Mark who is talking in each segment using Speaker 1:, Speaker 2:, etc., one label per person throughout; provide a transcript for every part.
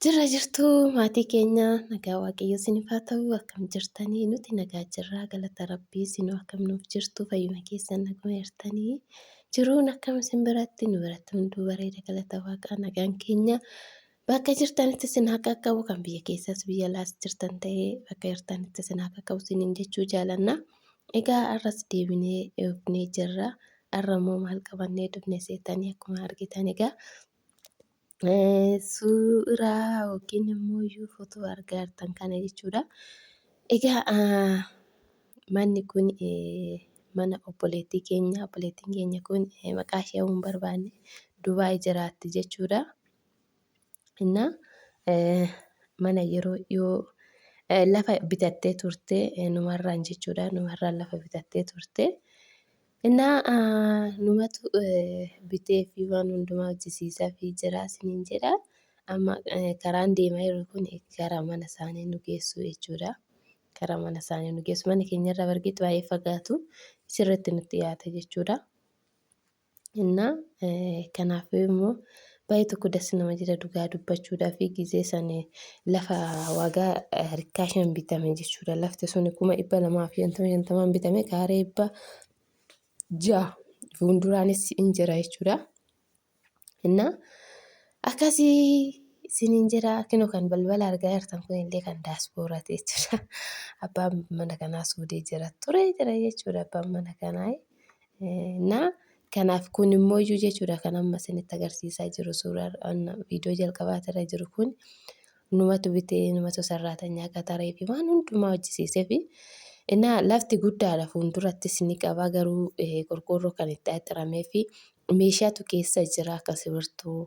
Speaker 1: Jirra jirtuu maatii keenya nagaa waaqayyo isiniif haa ta'u akkam jirtanii nuti nagaa jirraa galata rabbii isinuu akkam nuuf jirtu fayyuma keessan naguma jirtanii jiruun akkam isin biratti nu biratti hunduu bareeda galata waaqaa nagaan keenya bakka jirtanitti isin haa qaqqabu kan biyya keessas biyya alaas jirtan ta'ee bakka jirtanitti isin haa qaqqabu isiniin jechuu jaalanna. Egaa arras deebinee dhufnee jirra. Har'a immoo maal qabannee dhufne seetanii akkuma argitan egaa. Suuraa yookiin immoo footoo argaa jirtan kana jechuudha. Egaa manni kun mana obboleettii keenya. Obboleettiin keenya kun maqaa ishee hin barbaanne Dubaay jiraatti jechuudha. Innaa mana yeroo dhiyoo lafa bitattee turte numarraan jechuudha. Numarraan lafa bitattee turte. Innaa numatu bitee fi waan hundumaa hojjisiisaa fi jira isiniin jedha. Amma karaan deemaa jiru kun karaa mana isaanii nu geessu jechuudha. Karaa mana isaanii nu geessu. Mana keenyarraa bargeetti baay'ee fagaatu sirriitti nutti dhiyaata jechuudha. Innaa kanaafuu immoo baay'ee tokko dassi nama jira dhugaa dubbachuudhaa fi gizee sana lafa waagaa rikkaashaan bitame jechuudha. Lafti sun 250,000 bitame kaaree 6 fuulduraanis hin jira jechuudha. Innaa akkasii isiniin jira kinoo kan balbala argaa jirtan kun illee kan daaspooraati jechuudha. Abbaan mana kanaa suudee jira ture jira jechuudha abbaan mana kanaa. Innaa kanaaf kun immoo iyyuu jechuudha kan amma isinitti agarsiisaa jiru suuraa viidiyoo jalqabaatirra jiru kun numatu bitee numatu sarraatanyaa qaxaree fi waan hundumaa hojjisiisee fi innaa lafti guddaadha fuuldurattis ni qaba garuu qorqoorroo kan itti axxiramee fi meeshaatu keessa jira akka sibirtuu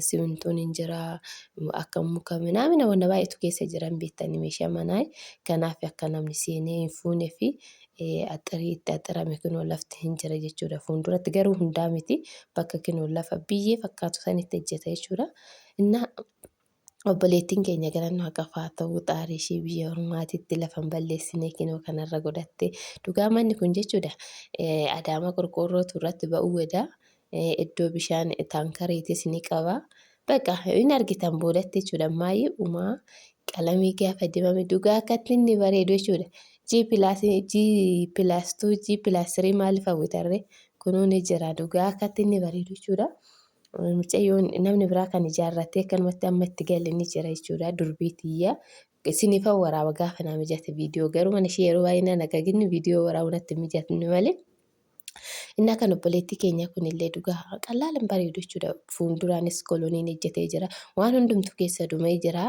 Speaker 1: simintoon hin jira akka muka minamina wanta baay'eetu keessa jiran beektanii meeshaa manaa kanaaf akka namni seenee hin fuunee fi axxirii itti axxirame kunoo lafti hin jira jechuudha. Fuulduratti garuu hundaa miti bakka kunoo lafa biyyee fakkaatu sanitti hojjeta jechuudha. Innaa obboleettiin keenya galannoo haqafaa ta'uu xaarii ishee biyya ormaatitti lafa hin balleessinee kinoo kanarra godhatte dhugaa manni kun jechuudha. Adaama qorqoorrootu irratti ba'uu wada iddoo bishaan taankareetis ni qaba. Bakka hin argitan boodatti jechuudha maayyii uumaa qalamii gaafa dibame dhugaa akkatti inni bareedu jechuudha. G+2 maaliif hawwitarree kunuun jira dhugaa akkatti inni bareedu jechuudha. Mucayyoon namni biraa kan ijaarratee akkanumatti amma itti galle ni jira jechuudha. Durbiitiyyaa isiniif waraaba gaafa naa mijate viidiyoo garuu mana ishee yeroo baay'ee naan agarginni viidiyoo waraabunatti mijatni malee. Innaa kan obboleettii keenya kunillee dhugaa qalaalan bareedu jechuudha. Fuulduraanis koloniin ejjetee jira. Waan hundumtu keessa dhumee jira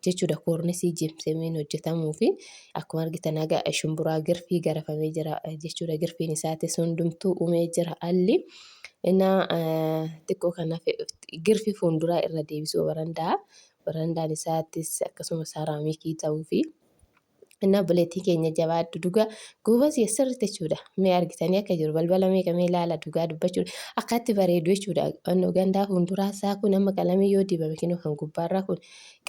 Speaker 1: jechuudha. Koornisii jimsameen hojjetamuu fi akkuma argitan haga shumburaa girfii garafamee jira jechuudha. Girfiin isaatis hundumtuu uumee jira alli. Innaa xiqqoo kanaaf girfii fuulduraa irra deebisuu barandaa. Barandaan isaattis akkasuma saaraamikii ta'uu fi innaa obboleettii keenya jabaaddu dhugaa goobas sirriitti jechuudha. Mee argitanii akka jiru balbala meeqa mee ilaala dhugaa dubbachuudha. Akkatti bareedu jechuudha. Gandaa fuulduraa isaa kun amma qalamii yoo dibame kinoo kan gubbaarraa kun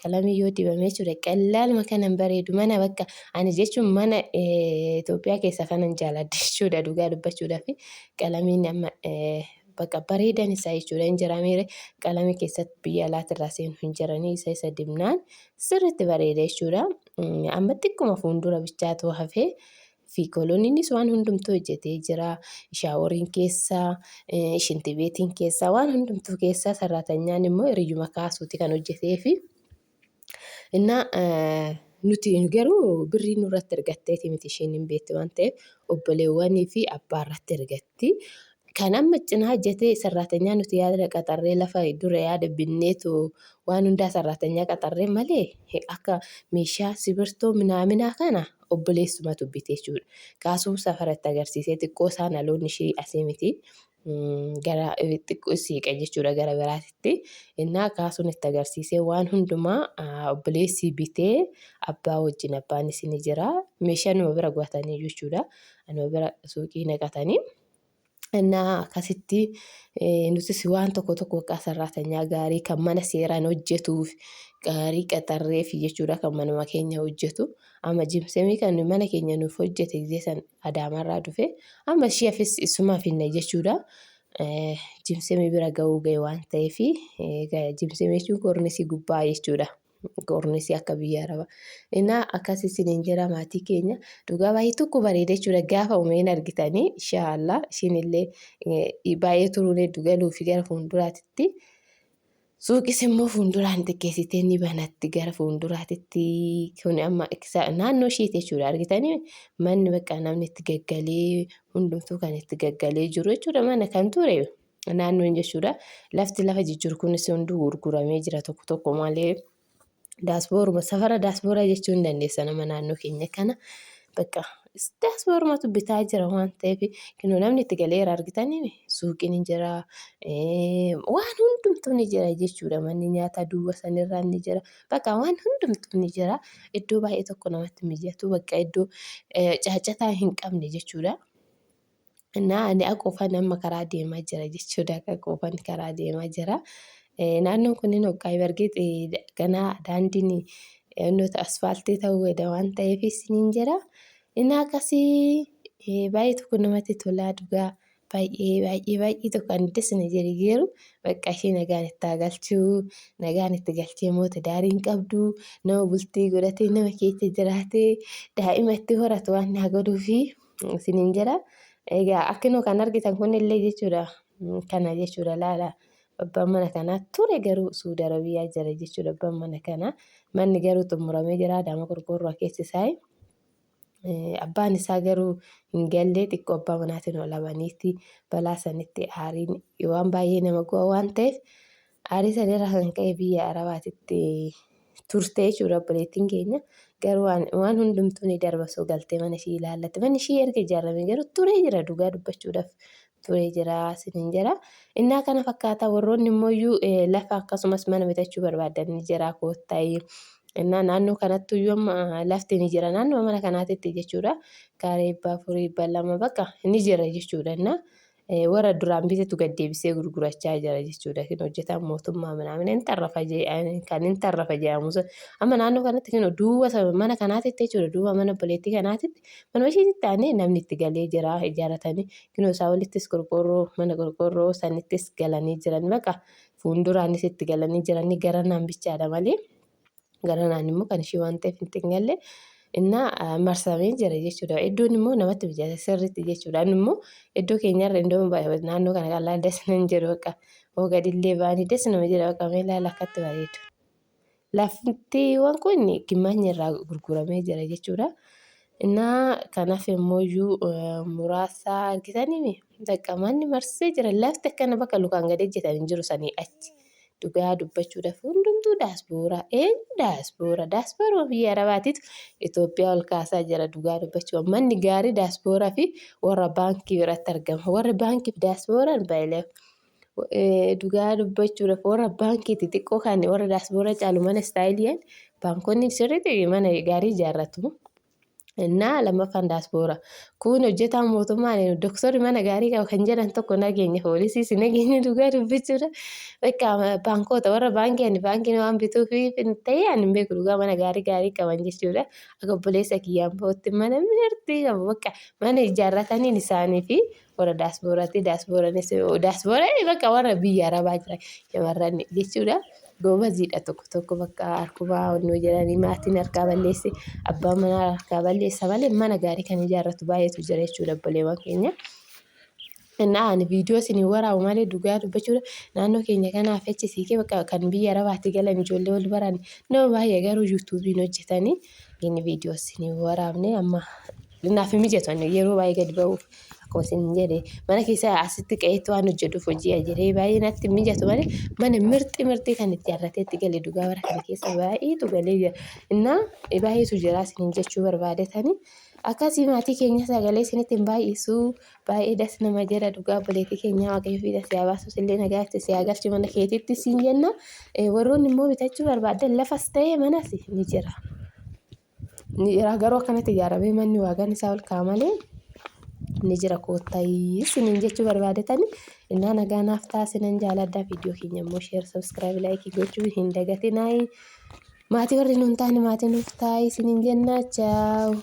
Speaker 1: qalamii yoo dibame jechuudha. Qallaaluma kanan bareedu mana bakka ani jechuun mana Itoophiyaa keessa kanan jaaladha jechuudha dhugaa dubbachuudhaa fi qalamiin amma bakka bareedan isaa jechuudha hin jiraamere qalamii keessatti biyya alaatirraa seenu hin jiranii isa dibnaan sirriitti bareeda jechuudha. Amma xiqquma fuuldura bichaatu hafee fi koloniinis waan hundumtuu hojjetee jira. Shaaworiin keessaa shintibeetiin keessaa waan hundumtuu keessaa sarraatanyaan immoo hiriyyuma kaasuuti kan hojjetee fi innaa nuti garuu birrii nurratti ergatteeti miti isheen hin beektu waan ta'eef obboleewwanii fi abbaa irratti ergatti. Kan amma cinaa hojjetee sarraatanyaa nuti yaada qaxarree lafa dura yaada binneetu waan hundaa sarraatanyaa qaxarree malee akka meeshaa sibirtoo minaaminaa kana obboleessumatu bite jechuudha. Kaasuu safaratti agarsiisee xiqqoo isaan aloonni ishee asii miti. Gara xiqqoo siiqa jechuudha gara biraatitti. Innaa kaasuun itti agarsiisee waan hundumaa obboleessi bitee abbaa wajjin abbaanis ni jira. Meeshaa numa bira guutanii jechuudha. Numa bira suuqii naqatanii. Innaa akkasitti nutis waan tokko akka sarraatanyaa gaarii kan mana seeraan hojjetuuf gaarii qaxarreef jechuudha kan manuma keenya hojjetu. Amma jimsamii kan mana keenya nuuf hojjete gisee san Adaamarraa dhufe amma isheefis isumaa finna jechuudha. jimsamee bira ga'uu ga'e waan ta'eef jimsamee jechuun kornisii gubbaa jechuudha. Kornisii akka biyya araba. Innaa akkas isiniin jira maatii keenya dhugaa baay'ee tokko bareeda jechuudha. Gaafa uumeen argitanii inshaallah ishiinillee baay'ee turuun hedduu galuu fi gara fuulduraatti. Suuqis immoo fuulduraan xiqqeessitee ni banatti gara fuulduraatti kun amma naannoo ishiiti jechuudha. Argitanii manni bakka namni itti gaggalee hundumtuu kan itti gaggalee jiru jechuudha. Mana kan ture naannoon jechuudha. Lafti lafa jijjiiru kunis hunduu gurguramee jira tokko malee. Daasbooruma safara daasbooraa jechuun hin dandeessa nama naannoo keenya kana bakka daasboorumatu bitaa jira waan ta'eef kunoo namni itti galeera argitanii suuqiin ni jira waan hundumtuu ni jira jechuudha. Manni nyaataa duuba sanirraa ni jira bakka waan hundumtuu ni jira iddoo baay'ee tokko namatti mijatu bakka iddoo caacataa hin qabne jechuudha. Ani qofa nama karaa deemaa jira jechuudha. Qofaan karaa deemaa jira. Naannoon kunniin hoggaa bargeetti ganaa daandiin nuti asfaaltii ta'uu waan ta'eef isiniin jira. Inni akkasii baay'ee tokko namatti tolaa dhugaa baay'ee tokko ani desna jedhee geeru bakka ishee nagaan itti galchuu nagaan itti galchee moota daariin qabdu nama bultii godhatee nama keessa jiraatee daa'ima itti horatu waan naa godhuu fi isiniin jira. Egaa akkanoo kan argitan kunillee jechuudha. Kana jechuudha laala. Abbaan mana kanaa ture garuu Suudi Arabiyaa jira jechuudha. Abbaan mana kanaa manni garuu xumuramee jira. Daama qorqoorroo keessa isaa. Abbaan isaa garuu hin gallee xiqqoo abbaa manaatiin ol labaniitti balaa sanitti aariin waan baay'ee nama go'a waan ta'eef aarii sanirraa kan ka'e biyya Arabaatitti turte jechuudha obboleettiin keenya. Garuu waan hundumtuu ni darba soo galtee mana ishii ilaallatti. Manni ishii erga ijaarame garuu turee jira dhugaa dubbachuudhaaf. Turee jira isiniin jira. Innaa kana fakkaata warroonni immoo lafa akkasumas mana bitachuu barbaadan ni jira koottaayii. Innaa naannoo kanatti iyyuu lafti ni jira naannoo mana kanaatitti jechuudha. Kaaree 4,200 bakka ni jira jechuudha. Innaa warra duraan bitetu gaddeebisee gurgurachaa jira jechuudha. Kan hojjetan mootummaa manaa kan hin tarrafa jedhamu. Amma naannoo kanatti kan duuba mana kanaatitti jechuudha. Duuba mana obboleettii kanaatitti manuma isheetti taa'anii namni itti galee jira ijaaratanii kunoo isaa walittis qorqoorroo mana qorqoorroo sanittis galanii jiran bakka fuulduraanis itti galanii jiranii gara naan bichaadha malee gara naan immoo kan ishee waan ta'eef hin galle. Innaa marsamee jira jechuudha. Iddoon immoo namatti mijata sirriitti jechuudha. Immoo iddoo keenyarra iddoo naannoo kana qal'aa desna hin jedhu bakka ogadillee baanii desna jedha bakka meelaa akkatti bareedu. Laftiiwwan kun gimmaanyi irraa gurguramee jira jechuudha. Innaa kanaaf immoo muraasa argitanii bakka manni marsee jira. Lafti akkana bakka lukaan gad ejjetan hin jiru sanii achi. Dhugaa dubbachuudhaaf hundumtuu daasbooraa biyya Arabaatiitu Itoophiyaa ol kaasaa jira dhugaa dubbachuudhaaf. Manni gaarii daasbooraa fi warra baankii biratti argama. Warri baankii fi daasbooraan baay'ee dhugaa dubbachuudhaaf warra baankii xixiqqoo kan warra daasbooraa caalu mana istaayiliyaan baankonni sirriitti mana gaarii ijaarratu. Innaa lammaffaan daasbooraa kun hojjetaa mootummaan doktorri mana gaarii qaba kan jedhan tokko nageenya poolisiis nageenya dhugaa dubbachuudha. Bakka baankoota warra baankiin waan bituuf ta'ee ani hin beeku dhugaa mana gaarii qaban jechuudha. Akka obboleessa kiyyaan ba'utti mana mirtii qabu bakka mana ijaarrataniin isaanii fi warra daasbooraatti daasbooraan bakka warra biyya Arabaa jira shamarran jechuudha. Goobaziidha tokko bakka harkumaa onnoo jedhanii maatiin harkaa balleesse abbaan manaa harkaa balleessa malee mana gaarii kan ijaarratu baay'eetu jira jechuudha obboleewwan keenya. Innaa ani viidiyoo isin waraabu malee dhugaa dubbachuudha naannoo keenya kanaaf siikee bakka kan biyya Arabaatti galan ijoollee wal baran nama baay'ee garuu yuutuubiin hojjetanii inni viidiyoo isin waraabne amma naaf mijatu yeroo baay'ee gadi ba'uuf. Akkuma isin jedhe mana keessa asitti qe'eetti waan hojjetuuf hojii ajiree baay'ee natti mijatu malee mana mirxii kan itti ijaarratee itti galee dhugaa bara kana keessa baay'eetu galee jira. Innaa baay'eetu jira isin jechuu barbaadetanii akkasii maatii keenya sagalee isinitti hin baay'isuu baay'ee das nama jira dhugaa obboleettii keenya waaqayyo fi dasii baasus illee nagaatti si agarchi mana keetitti siin jenna. Warroonni immoo bitachuu barbaadan lafas ta'ee manas ni jira. Garuu akkanatti ijaaramee manni waaqaan isaa ol ka'a malee. Ni jira koottaayii isiniin jechuu barbaadetanii innaa nagaa naaf taasisan jaaladhaa viidiyoo keenya immoo sheer sabskiraayib laayikii gochuu hin dagatinaa maatii warri nuun taane maatii nuuf taa'e isiniin jennaa chaawu.